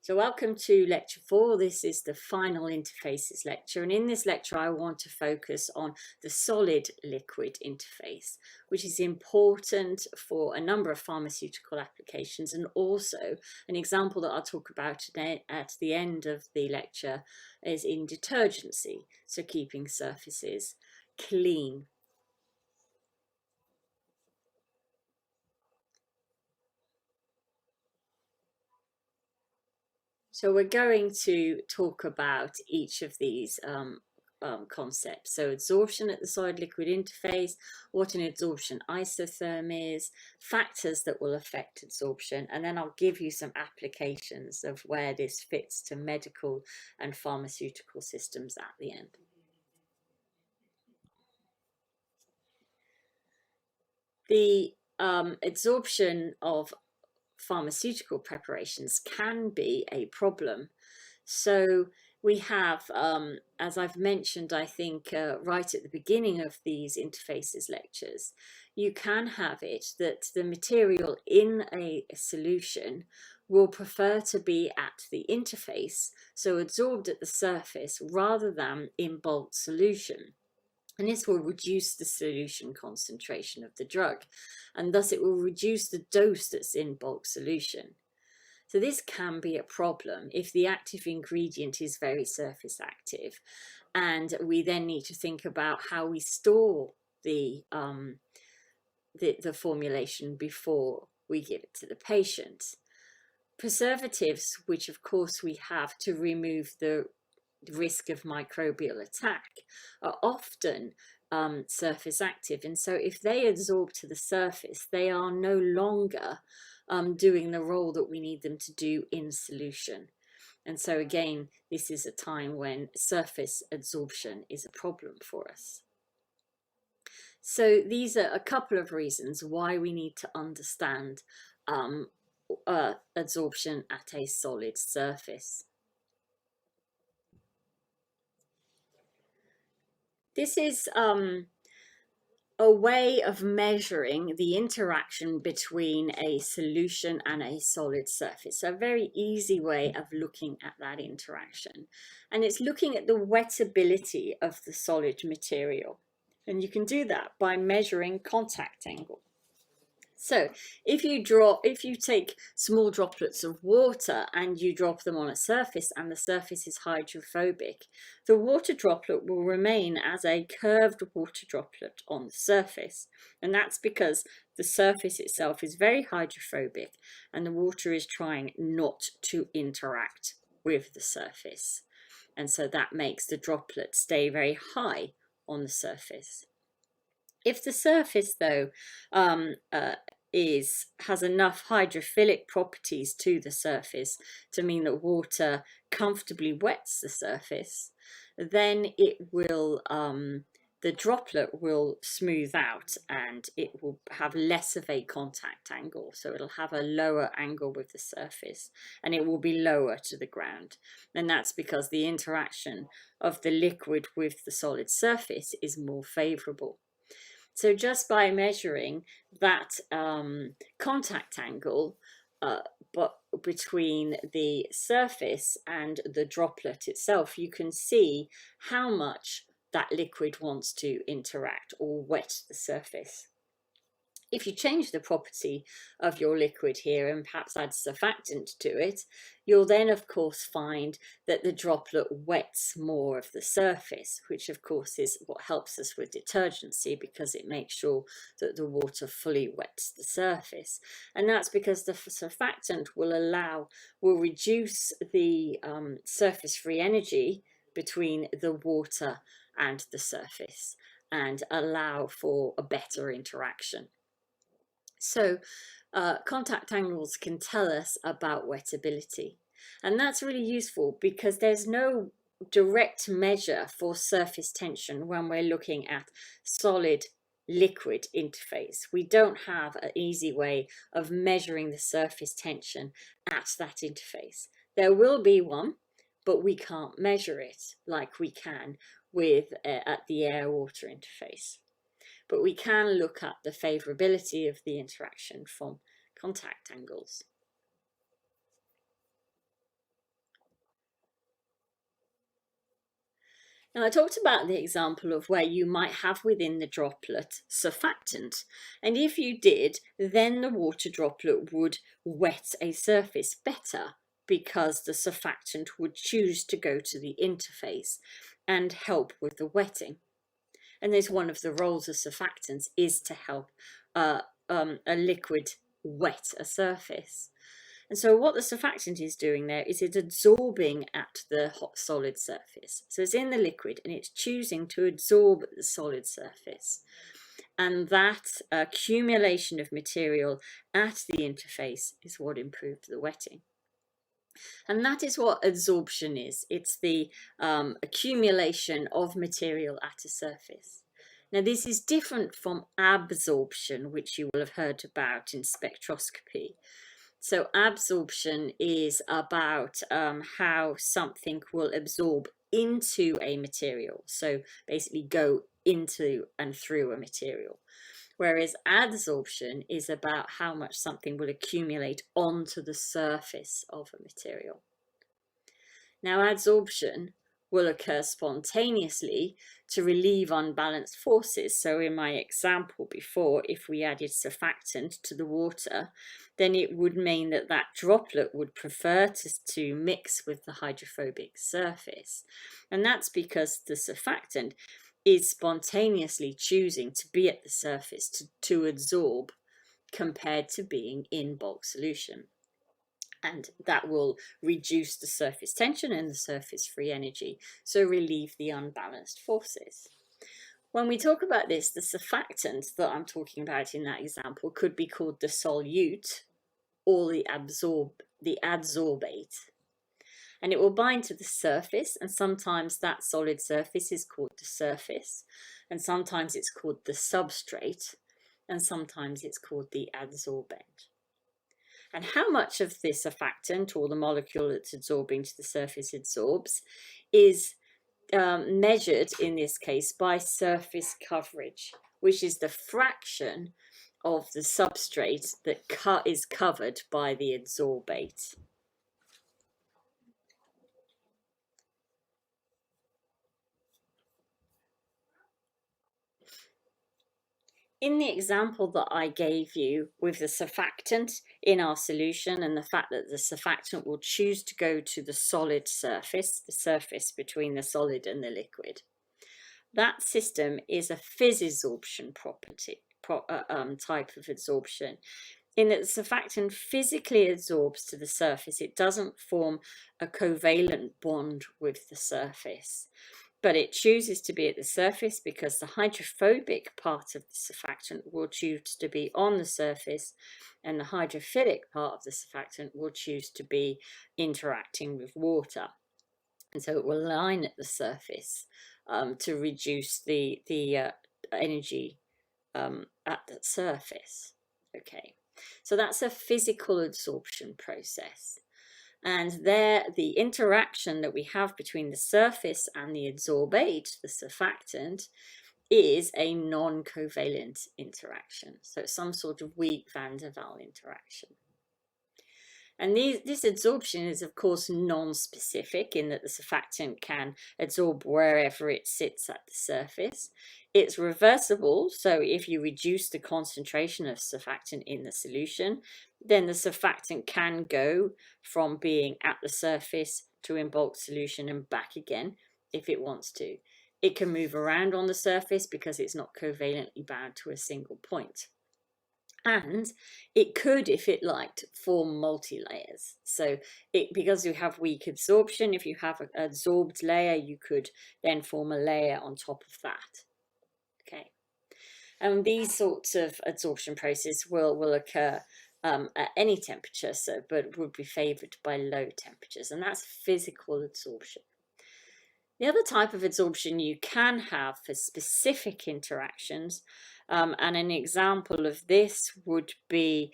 So welcome to lecture 4. This is the final interfaces lecture, and in this lecture I want to focus on the solid liquid interface, which is important for a number of pharmaceutical applications, and also an example that I'll talk about today at the end of the lecture is in detergency, so keeping surfaces clean. So we're going to talk about each of these concepts. So adsorption at the solid liquid interface, what an adsorption isotherm is, factors that will affect adsorption, and then I'll give you some applications of where this fits to medical and pharmaceutical systems at the end. The adsorption of pharmaceutical preparations can be a problem. So we have, as I've mentioned, I think right at the beginning of these interfaces lectures, you can have it that the material in a solution will prefer to be at the interface, so adsorbed at the surface rather than in bulk solution. And this will reduce the solution concentration of the drug, and thus it will reduce the dose that's in bulk solution. So this can be a problem if the active ingredient is very surface active, and we then need to think about how we store the formulation before we give it to the patient. Preservatives, which of course we have to remove the risk of microbial attack, are often surface active, and so if they adsorb to the surface, they are no longer doing the role that we need them to do in solution. And so again, this is a time when surface adsorption is a problem for us. So these are a couple of reasons why we need to understand adsorption at a solid surface. This is a way of measuring the interaction between a solution and a solid surface. So a very easy way of looking at that interaction. And it's looking at the wettability of the solid material. And you can do that by measuring contact angle. So if you take small droplets of water and you drop them on a surface and the surface is hydrophobic, the water droplet will remain as a curved water droplet on the surface. And that's because the surface itself is very hydrophobic and the water is trying not to interact with the surface. And so that makes the droplet stay very high on the surface. If the surface, though, has enough hydrophilic properties to the surface to mean that water comfortably wets the surface, then it will the droplet will smooth out and it will have less of a contact angle. So it'll have a lower angle with the surface and it will be lower to the ground. And that's because the interaction of the liquid with the solid surface is more favorable. So just by measuring that contact angle but between the surface and the droplet itself, you can see how much that liquid wants to interact or wet the surface. If you change the property of your liquid here and perhaps add surfactant to it, you'll then of course find that the droplet wets more of the surface, which of course is what helps us with detergency because it makes sure that the water fully wets the surface. And that's because the surfactant will reduce the surface free energy between the water and the surface and allow for a better interaction. So contact angles can tell us about wettability, and that's really useful because there's no direct measure for surface tension when we're looking at solid liquid interface. We don't have an easy way of measuring the surface tension at that interface. There will be one, but we can't measure it like we can with at the air-water interface. But we can look at the favorability of the interaction from contact angles. Now, I talked about the example of where you might have within the droplet surfactant. And if you did, then the water droplet would wet a surface better because the surfactant would choose to go to the interface and help with the wetting. And there's one of the roles of surfactants is to help a liquid wet a surface. And so what the surfactant is doing there is it's absorbing at the hot solid surface. So it's in the liquid and it's choosing to absorb at the solid surface. And that accumulation of material at the interface is what improved the wetting. And that is what adsorption is. It's the accumulation of material at a surface. Now, this is different from absorption, which you will have heard about in spectroscopy. So absorption is about how something will absorb into a material. So basically go into and through a material. Whereas adsorption is about how much something will accumulate onto the surface of a material. Now, adsorption will occur spontaneously to relieve unbalanced forces. So in my example before, if we added surfactant to the water, then it would mean that that droplet would prefer to mix with the hydrophobic surface. And that's because the surfactant is spontaneously choosing to be at the surface to adsorb compared to being in bulk solution. And that will reduce the surface tension and the surface free energy, so relieve the unbalanced forces. When we talk about this, the surfactant that I'm talking about in that example could be called the solute or the adsorbate. And it will bind to the surface, and sometimes that solid surface is called the surface, and sometimes it's called the substrate, and sometimes it's called the adsorbent. And how much of this surfactant or the molecule that's adsorbing to the surface adsorbs is measured in this case by surface coverage, which is the fraction of the substrate that is covered by the adsorbate. In the example that I gave you with the surfactant in our solution and the fact that the surfactant will choose to go to the solid surface, the surface between the solid and the liquid, that system is a physisorption type of adsorption, in that the surfactant physically adsorbs to the surface. It doesn't form a covalent bond with the surface, but it chooses to be at the surface because the hydrophobic part of the surfactant will choose to be on the surface, and the hydrophilic part of the surfactant will choose to be interacting with water. And so it will line at the surface to reduce the energy at the surface. Okay, so that's a physical adsorption process. And there, the interaction that we have between the surface and the adsorbate, the surfactant, is a non-covalent interaction. So it's some sort of weak van der Waals interaction. And this adsorption is, of course, non-specific in that the surfactant can adsorb wherever it sits at the surface. It's reversible, so if you reduce the concentration of surfactant in the solution, then the surfactant can go from being at the surface to in bulk solution and back again if it wants to. It can move around on the surface because it's not covalently bound to a single point. And it could, if it liked, form multi-layers. So because you have weak absorption, if you have an adsorbed layer, you could then form a layer on top of that. Okay. And these sorts of adsorption processes will occur at any temperature, but would be favored by low temperatures, and that's physical adsorption. The other type of adsorption you can have for specific interactions, and an example of this would be,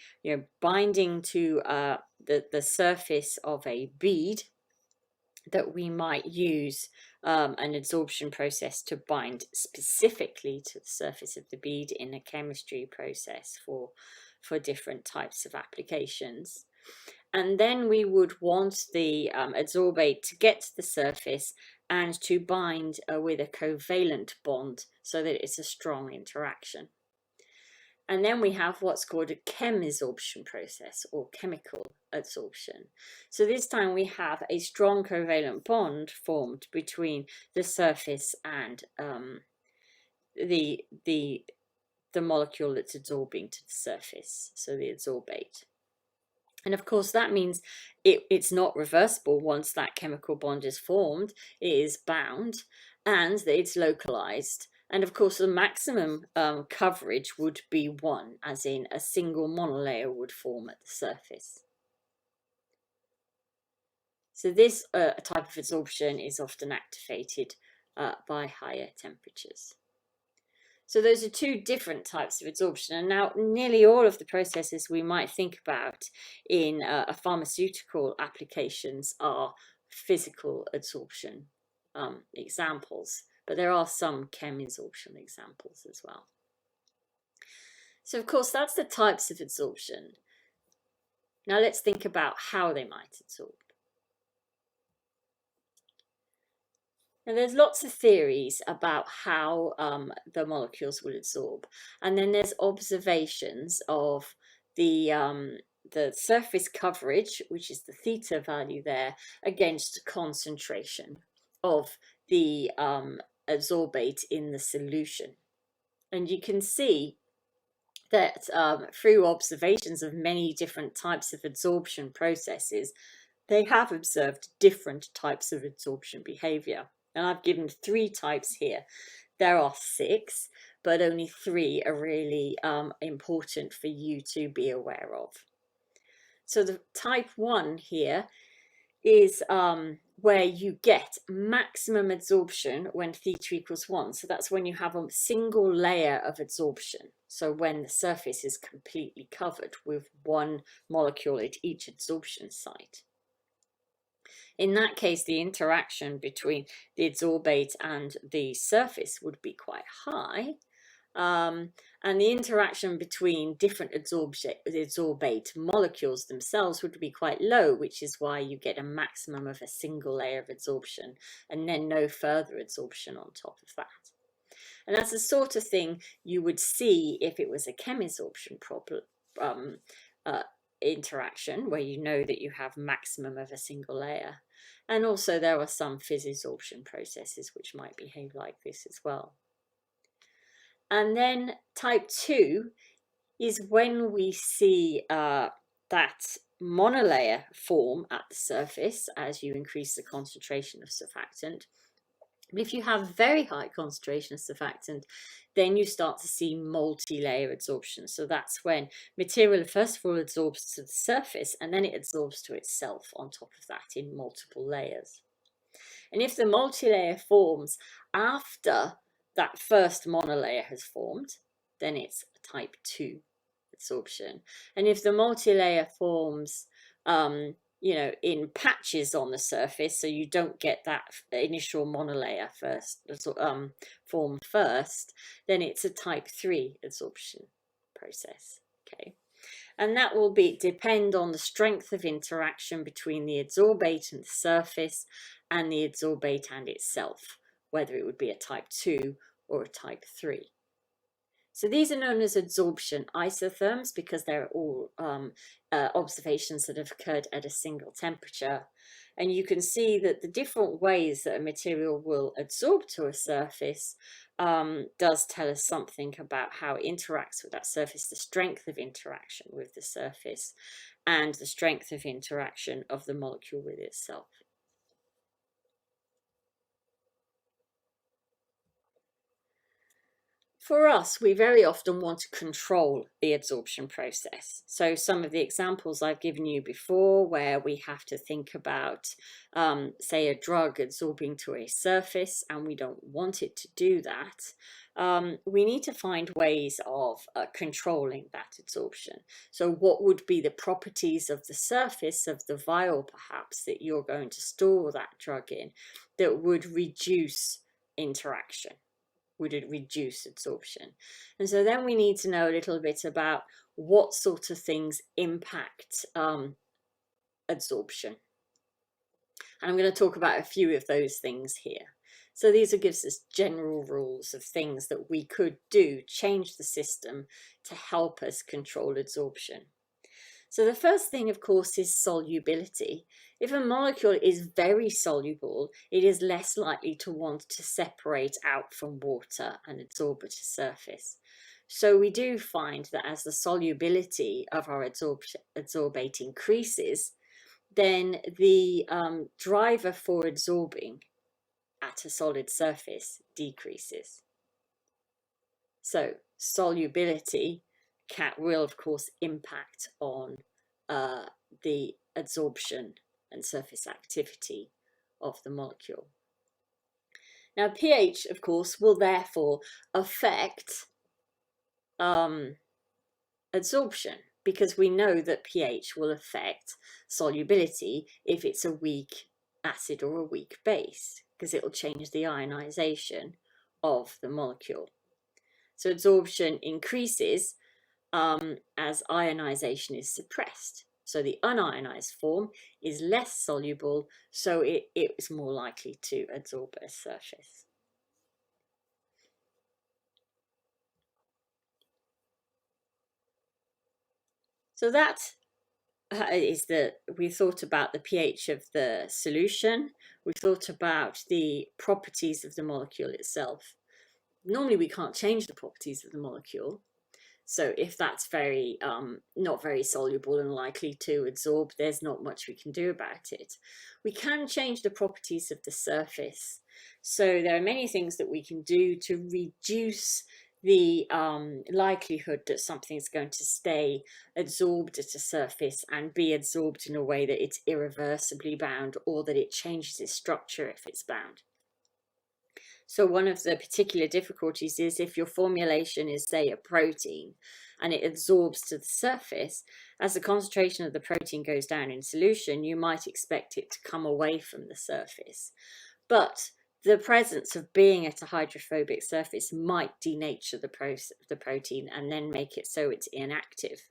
binding to the surface of a bead, that we might use an adsorption process to bind specifically to the surface of the bead in a chemistry process for different types of applications. And then we would want the adsorbate to get to the surface and to bind with a covalent bond so that it's a strong interaction. And then we have what's called a chemisorption process, or chemical adsorption. So this time we have a strong covalent bond formed between the surface and the molecule that's adsorbing to the surface, so the adsorbate. And of course that means it's not reversible once that chemical bond is formed. It is bound and that it's localized. And of course the maximum coverage would be 1, as in a single monolayer would form at the surface. So this type of adsorption is often activated by higher temperatures. So those are 2 different types of adsorption, and now nearly all of the processes we might think about in pharmaceutical applications are physical adsorption examples, but there are some chemisorption examples as well. So of course that's the types of adsorption. Now let's think about how they might adsorb. Now, there's lots of theories about how the molecules will adsorb, and then there's observations of the surface coverage, which is the theta value there, against concentration of the adsorbate in the solution. And you can see that through observations of many different types of adsorption processes, they have observed different types of adsorption behavior. And I've given 3 types here. There are 6, but only 3 are really important for you to be aware of. So the type 1 here is where you get maximum adsorption when theta equals 1. So that's when you have a single layer of adsorption. So when the surface is completely covered with 1 molecule at each adsorption site. In that case, the interaction between the adsorbate and the surface would be quite high. And the interaction between different adsorbate molecules themselves would be quite low, which is why you get a maximum of a single layer of adsorption and then no further adsorption on top of that. And that's the sort of thing you would see if it was a chemisorption problem, interaction, where you know that you have maximum of a single layer. And also there are some physisorption processes which might behave like this as well. And then type 2 is when we see that monolayer form at the surface as you increase the concentration of surfactant. But if you have very high concentration of surfactant, then you start to see multi-layer adsorption. So that's when material first of all adsorbs to the surface and then it adsorbs to itself on top of that in multiple layers. And if the multi-layer forms after that first monolayer has formed, then it's type 2 adsorption. And if the multi-layer forms in patches on the surface, so you don't get that initial monolayer form first, then it's a type 3 adsorption process. Okay, and that will depend on the strength of interaction between the adsorbate and the surface and the adsorbate and itself, whether it would be a type 2 or a type 3. So these are known as adsorption isotherms because they're all observations that have occurred at a single temperature. And you can see that the different ways that a material will adsorb to a surface does tell us something about how it interacts with that surface, the strength of interaction with the surface, and the strength of interaction of the molecule with itself. For us, we very often want to control the adsorption process. So some of the examples I've given you before, where we have to think about, say, a drug adsorbing to a surface, and we don't want it to do that, we need to find ways of controlling that adsorption. So what would be the properties of the surface of the vial, perhaps, that you're going to store that drug in, that would reduce interaction? Would it reduce adsorption? And so then we need to know a little bit about what sort of things impact adsorption. And I'm going to talk about a few of those things here. So these gives us general rules of things that we could do, change the system to help us control adsorption. So the first thing, of course, is solubility. If a molecule is very soluble, it is less likely to want to separate out from water and adsorb at a surface. So we do find that as the solubility of our adsorbate increases, then the driver for adsorbing at a solid surface decreases. So solubility will, of course, impact on the adsorption and surface activity of the molecule. Now, pH, of course, will therefore affect adsorption, because we know that pH will affect solubility if it's a weak acid or a weak base, because it will change the ionization of the molecule. So adsorption increases as ionization is suppressed. So the unionized form is less soluble, so it is more likely to adsorb at a surface. So that is we thought about the pH of the solution, we thought about the properties of the molecule itself. Normally we can't change the properties of the molecule, so if that's very not very soluble and likely to adsorb, there's not much we can do about it. We can change the properties of the surface, so there are many things that we can do to reduce the likelihood that something's going to stay adsorbed at a surface and be adsorbed in a way that it's irreversibly bound, or that it changes its structure if it's bound. So one of the particular difficulties is if your formulation is, say, a protein and it adsorbs to the surface, as the concentration of the protein goes down in solution, you might expect it to come away from the surface. But the presence of being at a hydrophobic surface might denature the protein and then make it so it's inactive.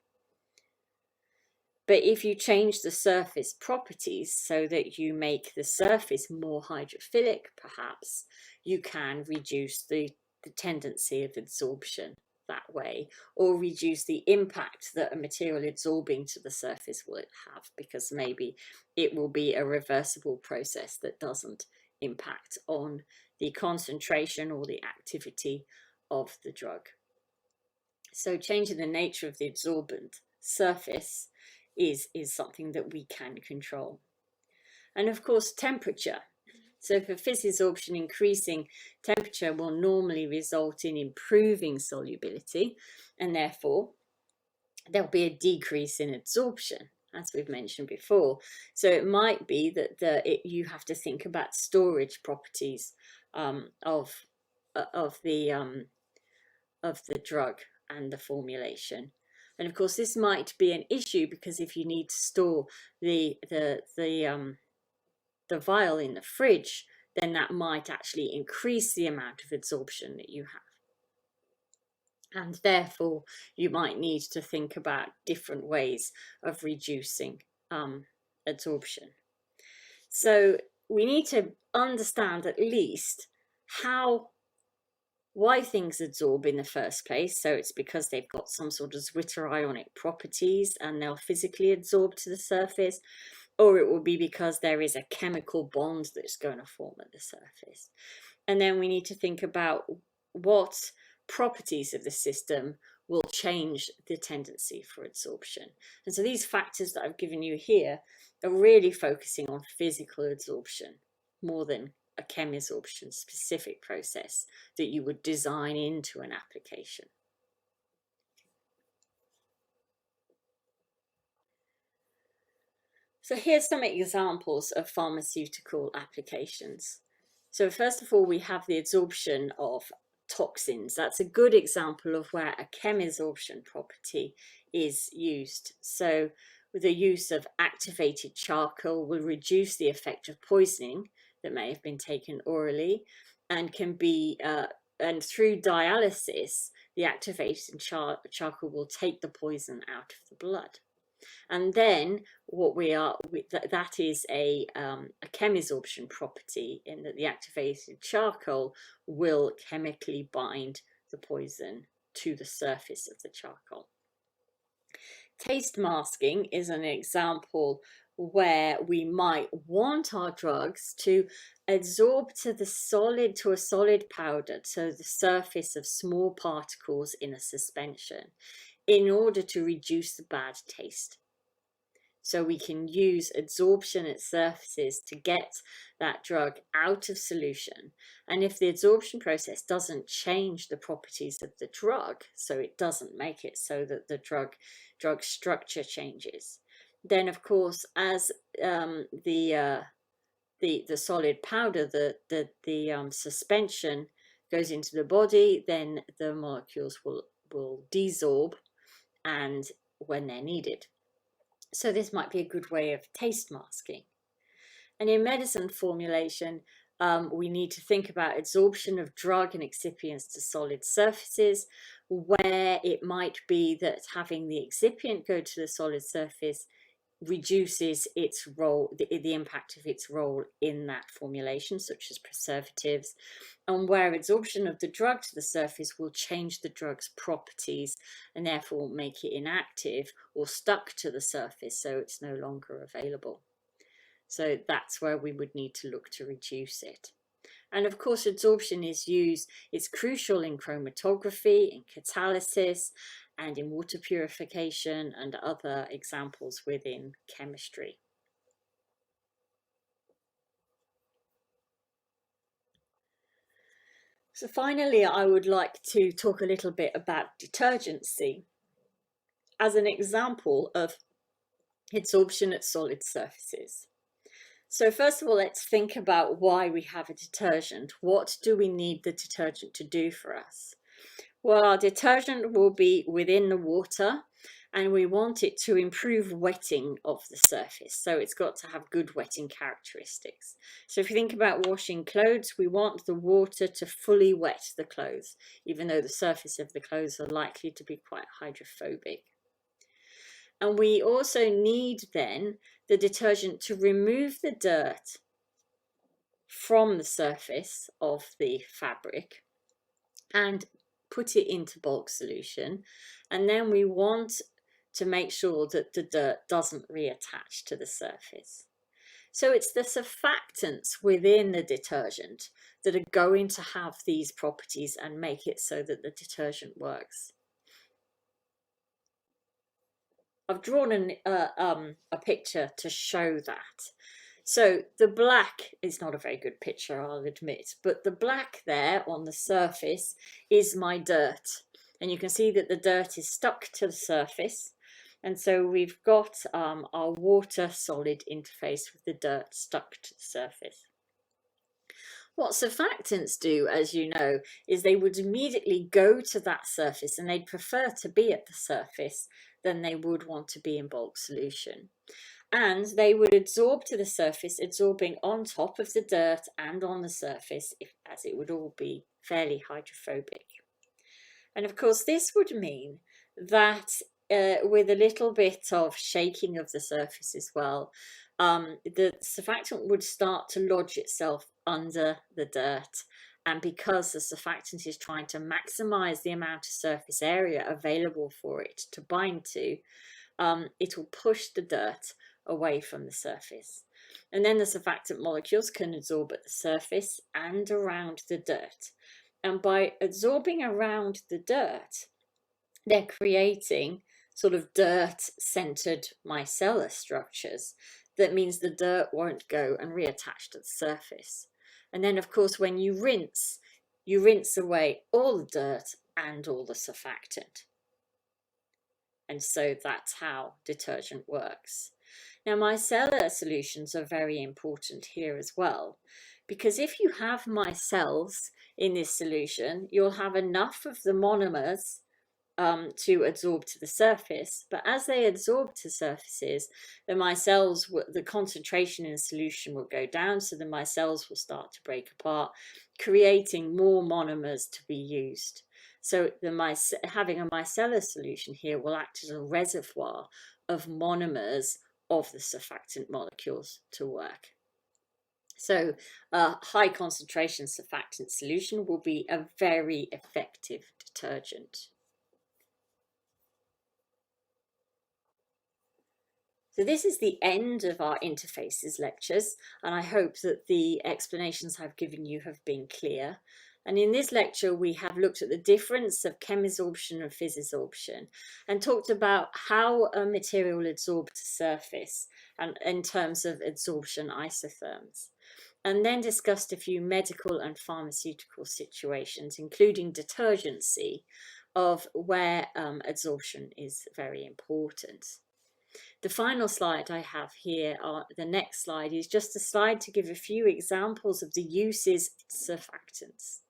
But if you change the surface properties so that you make the surface more hydrophilic, perhaps, you can reduce the tendency of adsorption that way, or reduce the impact that a material adsorbing to the surface will have, because maybe it will be a reversible process that doesn't impact on the concentration or the activity of the drug. So changing the nature of the adsorbent surface is something that we can control. And of course, temperature. So for physisorption, increasing temperature will normally result in improving solubility, and therefore there'll be a decrease in adsorption, as we've mentioned before. So it might be that you have to think about storage properties of the drug and the formulation. And of course, this might be an issue, because if you need to store the vial in the fridge, then that might actually increase the amount of adsorption that you have. And therefore, you might need to think about different ways of reducing adsorption. So we need to understand at least why things adsorb in the first place. So it's because they've got some sort of zwitterionic properties and they'll physically adsorb to the surface, or it will be because there is a chemical bond that's going to form at the surface. And then we need to think about what properties of the system will change the tendency for adsorption. And so these factors that I've given you here are really focusing on physical adsorption more than a chemisorption specific process that you would design into an application. So here's some examples of pharmaceutical applications. So first of all, we have the adsorption of toxins. That's a good example of where a chemisorption property is used. So with the use of activated charcoal will reduce the effect of poisoning that may have been taken orally, and can be and through dialysis, the activated charcoal will take the poison out of the blood. And then what that is a chemisorption property, in that the activated charcoal will chemically bind the poison to the surface of the charcoal. Taste masking is an example where we might want our drugs to adsorb to a solid powder, to the surface of small particles in a suspension, in order to reduce the bad taste. So we can use adsorption at surfaces to get that drug out of solution. And if the adsorption process doesn't change the properties of the drug, so it doesn't make it so that the drug structure changes, then of course, as the solid powder, the suspension goes into the body, then the molecules will desorb, and when they're needed. So this might be a good way of taste masking. And in medicine formulation, we need to think about adsorption of drug and excipients to solid surfaces, where it might be that having the excipient go to the solid surface reduces its role, the impact of its role in that formulation, such as preservatives, and where adsorption of the drug to the surface will change the drug's properties and therefore make it inactive or stuck to the surface, so it's no longer available. So that's where we would need to look to reduce it. And of course, adsorption it's crucial in chromatography, in catalysis, and in water purification, and other examples within chemistry. So finally, I would like to talk a little bit about detergency as an example of adsorption at solid surfaces. So first of all, let's think about why we have a detergent. What do we need the detergent to do for us? Well, our detergent will be within the water, and we want it to improve wetting of the surface. So it's got to have good wetting characteristics. So if you think about washing clothes, we want the water to fully wet the clothes, even though the surface of the clothes are likely to be quite hydrophobic. And we also need then the detergent to remove the dirt from the surface of the fabric and put it into bulk solution. And then we want to make sure that the dirt doesn't reattach to the surface. So it's the surfactants within the detergent that are going to have these properties and make it so that the detergent works. I've drawn a picture to show that. So the black is not a very good picture, I'll admit, but the black there on the surface is my dirt. And you can see that the dirt is stuck to the surface. And so we've got our water solid interface with the dirt stuck to the surface. What surfactants do, as you know, is they would immediately go to that surface, and they'd prefer to be at the surface than they would want to be in bulk solution. And they would adsorb to the surface, adsorbing on top of the dirt and on the surface, as it would all be fairly hydrophobic. And of course, this would mean that with a little bit of shaking of the surface as well, the surfactant would start to lodge itself under the dirt. And because the surfactant is trying to maximize the amount of surface area available for it to bind to, it will push the dirt away from the surface. And then the surfactant molecules can adsorb at the surface and around the dirt. And by adsorbing around the dirt, they're creating sort of dirt-centered micellar structures. That means the dirt won't go and reattach to the surface. And then, of course, when you rinse away all the dirt and all the surfactant. And so that's how detergent works. Now, micellar solutions are very important here as well, because if you have micelles in this solution, you'll have enough of the monomers to adsorb to the surface, but as they adsorb to surfaces, the concentration in solution will go down, so the micelles will start to break apart, creating more monomers to be used. So having a micellar solution here will act as a reservoir of monomers of the surfactant molecules to work. So a high concentration surfactant solution will be a very effective detergent. So this is the end of our interfaces lectures, and I hope that the explanations I've given you have been clear. And in this lecture, we have looked at the difference of chemisorption and physisorption and talked about how a material adsorbs to surface and in terms of adsorption isotherms. And then discussed a few medical and pharmaceutical situations, including detergency, of where adsorption is very important. The final slide I have here, the next slide, is just a slide to give a few examples of the uses of surfactants.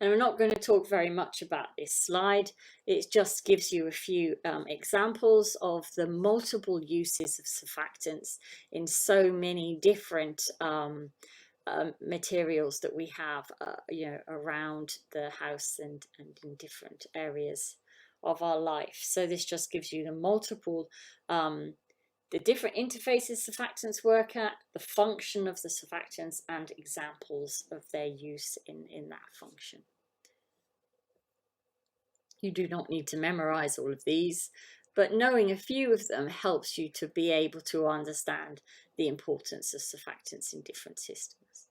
And I'm not going to talk very much about this slide. It just gives you a few examples of the multiple uses of surfactants in so many different materials that we have around the house and in different areas of our life. So this just gives you the multiple the different interfaces surfactants work at, the function of the surfactants, and examples of their use in that function. You do not need to memorize all of these, but knowing a few of them helps you to be able to understand the importance of surfactants in different systems.